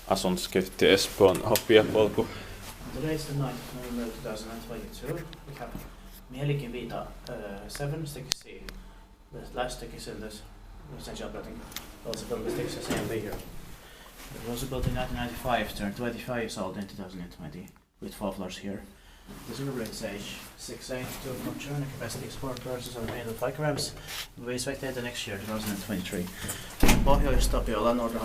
Asuntoskeyti Espoon hopeapolku. Today is the 9th of November 2022. We have Mielikinviita 7 stick C. The last stick is in this residential building. Also built the sticks as and here. It was built in 1995, turned 25 years old in 2020, with 4 floors here. The silver is age 6'8", 2 structure, and the capacity is 4 persons and 8.5 grams. We expect the next year, 2023. Pohjois-Tapiola, Northern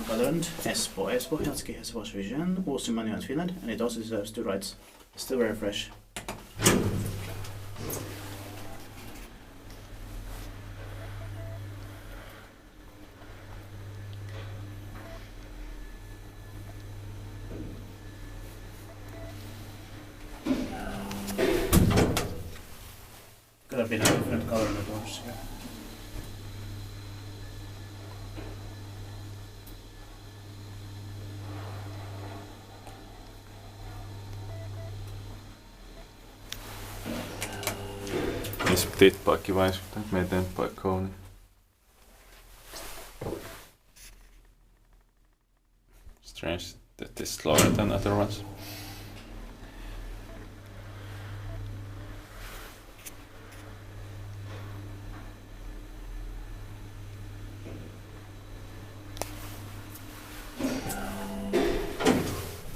Espoo. Espoo, Helsinki has was vision, also manual in Finland, and it also deserves 2 rights. Still very fresh. Could have been a different color in the doors here. Missä petit paikki vai meidän paikka Kone? Strange that it's slower than other ones.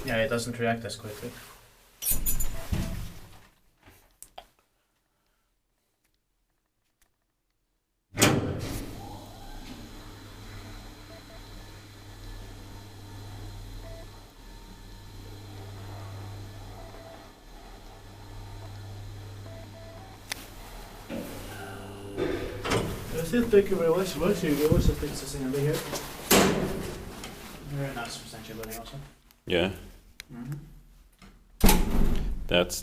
Yeah, it doesn't react as quickly. Thank you very much for watching. You also fix this in over here. Very nice residential building also. Yeah. Mm-hmm. That's